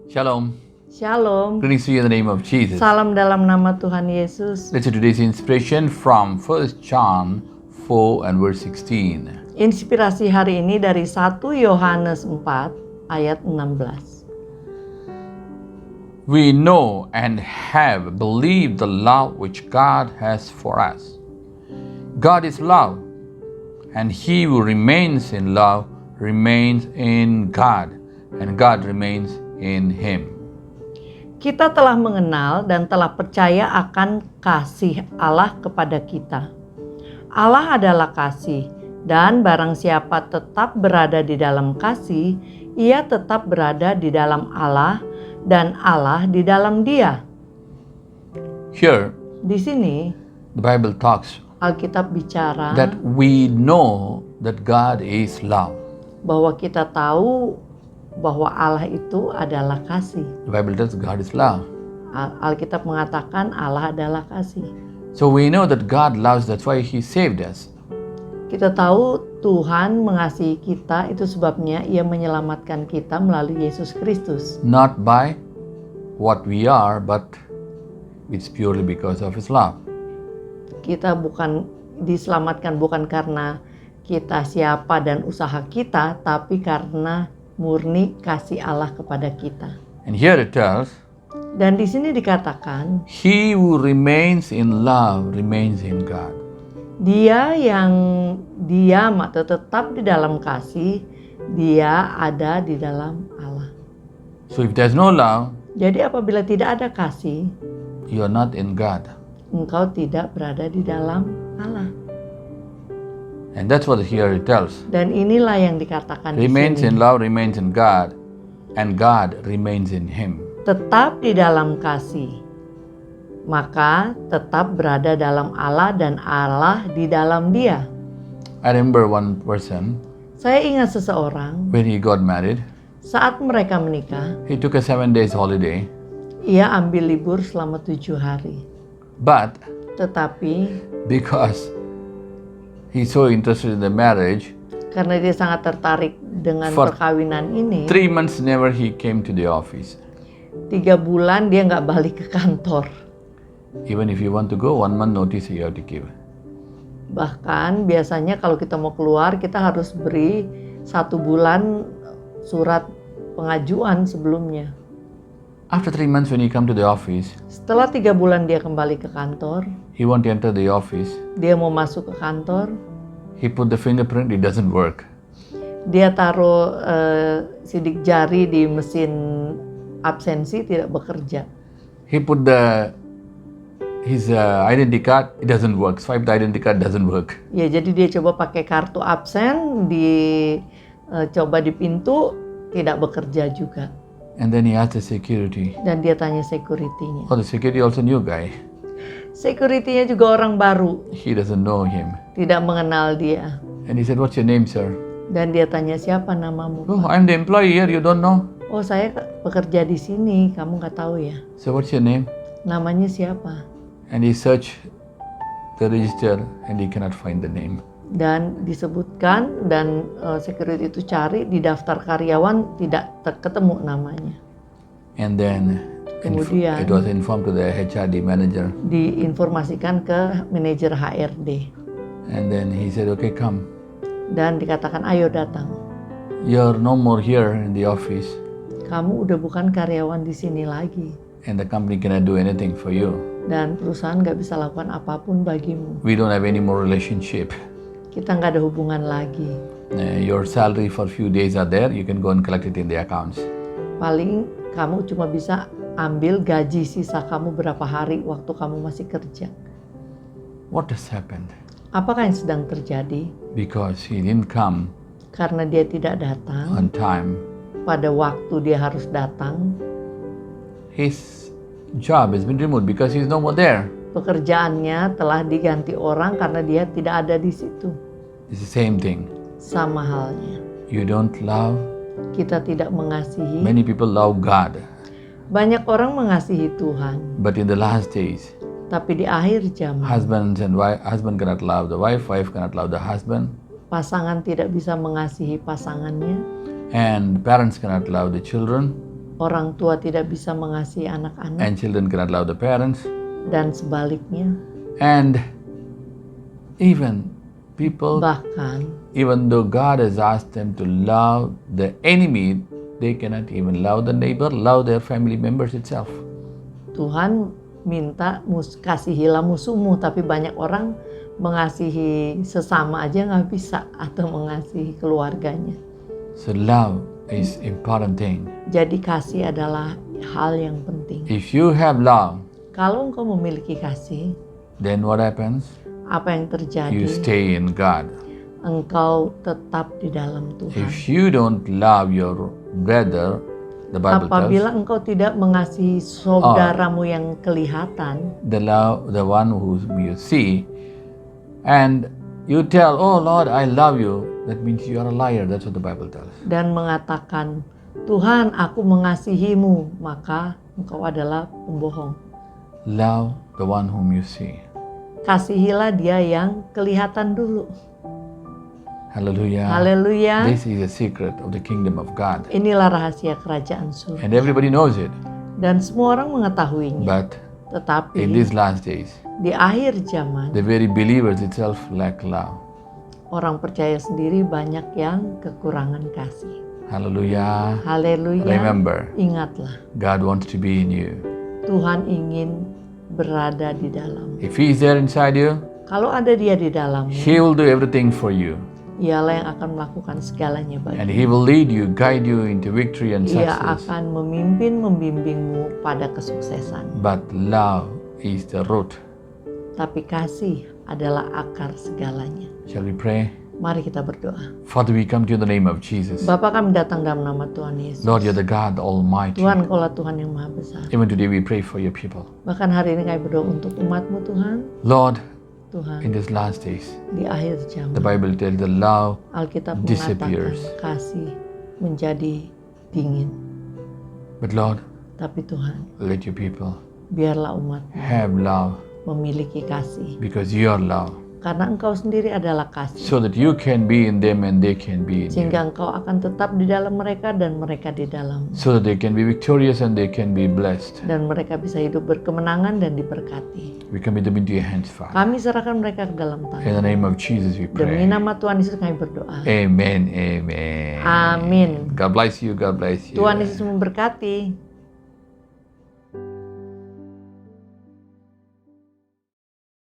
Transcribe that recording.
Shalom. Shalom. Greetings to you in the name of Jesus. Salam dalam nama Tuhan Yesus. Let's see today's inspiration from 1 John 4 and verse 16. Inspirasi hari ini dari 1 Yohanes 4 ayat 16. We know and have believed the love which God has for us. God is love, and he who remains in love remains in God, and God remains in him. Kita telah mengenal dan telah percaya akan kasih Allah kepada kita. Allah adalah kasih, dan barang siapa tetap berada di dalam kasih, ia tetap berada di dalam Allah, dan Allah di dalam dia. Here, Di sini, the Bible talks Alkitab bicara that we know that God is love. bahwa kita tahu bahwa Allah itu adalah kasih. The Bible tells God is love. Alkitab mengatakan Allah adalah kasih. So we know that God loves, that's why he saved us. Kita tahu Tuhan mengasihi kita, itu sebabnya ia menyelamatkan kita melalui Yesus Kristus. Not by what we are, but it's purely because of his love. Kita bukan diselamatkan bukan karena kita siapa dan usaha kita, tapi karena murni kasih Allah kepada kita. And here it tells, Dan di sini dikatakan, he who remains in love remains in God. dia yang diam atau tetap di dalam kasih, dia ada di dalam Allah. So if there's no love, Jadi apabila tidak ada kasih, you are not in God. engkau tidak berada di dalam Allah. And that's what here it tells. Dan inilah yang dikatakan di Remains in sini. love, remains in God, and God remains in him. Tetap di dalam kasih, maka tetap berada dalam Allah dan Allah di dalam dia. I remember one person, Saya ingat seseorang, when he got married, saat mereka menikah, he took a 7 days holiday, ia ambil libur selama 7 hari. but Tetapi because he's so interested in the marriage, karena dia sangat tertarik dengan For perkawinan ini, 3 months never he came to the office. 3 bulan dia nggak balik ke kantor. Even if you want to go, 1 month notice you have to give. Bahkan biasanya kalau kita mau keluar, kita harus beri 1 bulan surat pengajuan sebelumnya. After 3 months when he come to the office, Setelah 3 bulan dia kembali ke kantor, he want to enter the office. dia mau masuk ke kantor, He put the fingerprint, it doesn't work. dia taruh sidik jari di mesin absensi, tidak bekerja. He put his identity card, it doesn't work. Swipe the identity card, doesn't work. Ya, jadi dia coba pakai kartu absen, coba di pintu, tidak bekerja juga. And then he asked the security. Dan dia tanya security-nya. Oh, the security also new guy. Security-nya juga orang baru, He doesn't know him. tidak mengenal dia. And he said, what's your name, sir? Dan dia tanya, siapa namamu? Oh, I'm the employee here, you don't know? Oh, saya bekerja di sini, kamu nggak tahu ya? So what's your name? Namanya siapa? And he searched the register and he cannot find the name. Dan disebutkan, dan security itu cari di daftar karyawan, tidak ketemu namanya. And then Kemudian it was informed to the HRD manager. diinformasikan ke manajer HRD. And then he said, okay, come. Dan dikatakan, ayo datang. You're no more here in the office. Kamu udah bukan karyawan di sini lagi. And the company cannot do anything for you. Dan perusahaan nggak bisa lakukan apapun bagimu. We don't have any more relationship. Kita nggak ada hubungan lagi. Your salary for few days are there. You can go and collect it in the accounts. Paling kamu cuma bisa ambil gaji sisa kamu berapa hari waktu kamu masih kerja. What has happened? Apakah yang sedang terjadi? Because he didn't come Karena dia tidak datang on time. pada waktu dia harus datang, His job has been removed because he's no more there. pekerjaannya telah diganti orang karena dia tidak ada di situ. It's the same thing. Sama halnya, You don't love. kita tidak mengasihi. Many people love God. Banyak orang mengasihi Tuhan, But in the last days, tapi di akhir zaman, husband cannot love the wife cannot love the husband, pasangan tidak bisa mengasihi pasangannya, and parents cannot love the children, Orang tua tidak bisa mengasihi anak-anak and children cannot love the parents. dan sebaliknya. And even people, Bahkan even though God has asked them to love the enemy, they cannot even love the neighbor, love their family members itself. Tuhan minta kasihilah musuhmu, tapi banyak orang mengasihi sesama aja nggak bisa atau mengasihi keluarganya. So love is important thing. Jadi kasih adalah hal yang penting. If you have love, Kalau engkau memiliki kasih, then what happens? apa yang terjadi? You stay in God. Engkau tetap di dalam Tuhan. If you don't love your brother, the Bible Apabila tells, engkau tidak mengasihi saudaramu yang kelihatan, the one who you see, and you tell, oh Lord, I love you, that means you are a liar. That's what the Bible tells. dan mengatakan, Tuhan, aku mengasihimu, maka engkau adalah pembohong. Love the one whom you see. Kasihilah dia yang kelihatan dulu. Hallelujah. Haleluya. This is a secret of the kingdom of God. Inilah rahasia kerajaan surga. And everybody knows it. Dan semua orang mengetahuinya. But Tetapi in these last days, di akhir zaman, the very believers itself lack love. orang percaya sendiri banyak yang kekurangan kasih. Hallelujah. Haleluya. Remember, Ingatlah, God wants to be in you. Tuhan ingin berada di dalam. If He is there inside you, Kalau ada dia di dalammu, He will do everything for you. Ialah yang akan melakukan segalanya And bagimu. He will lead you, guide you into victory and Ia success. akan membimbingmu pada kesuksesan. But love is the root. Tapi kasih adalah akar segalanya. Shall we pray? Mari kita berdoa. Father, we come to you in the name of Jesus. Bapa, kami datang dalam nama Tuhan Yesus. Lord, you're the God Almighty. Tuhan, Engkaulah Tuhan yang Maha Besar. Even today we pray for your people. Bahkan hari ini kami berdoa untuk umat-Mu, Tuhan. Lord, Tuhan, in these last days, di akhir the zaman, Bible tells the love Alkitab disappears. mengatakan kasih menjadi dingin. But Lord, Tapi Tuhan, let your people biarlah umat have love memiliki kasih. because you are love. Karena Engkau sendiri adalah kasih. So that you can be in them and they can be in you. Sehingga Engkau akan tetap di dalam mereka dan mereka di dalam. So that they can be victorious and they can be blessed. Dan mereka bisa hidup berkemenangan dan diberkati. We commit them into your hands, Father. Kami serahkan mereka ke dalam In tangan. the name of Jesus we Demi pray. nama Tuhan Yesus kami berdoa. Amen, amen. Amin. God bless you, God bless you. Tuhan Yesus memberkati.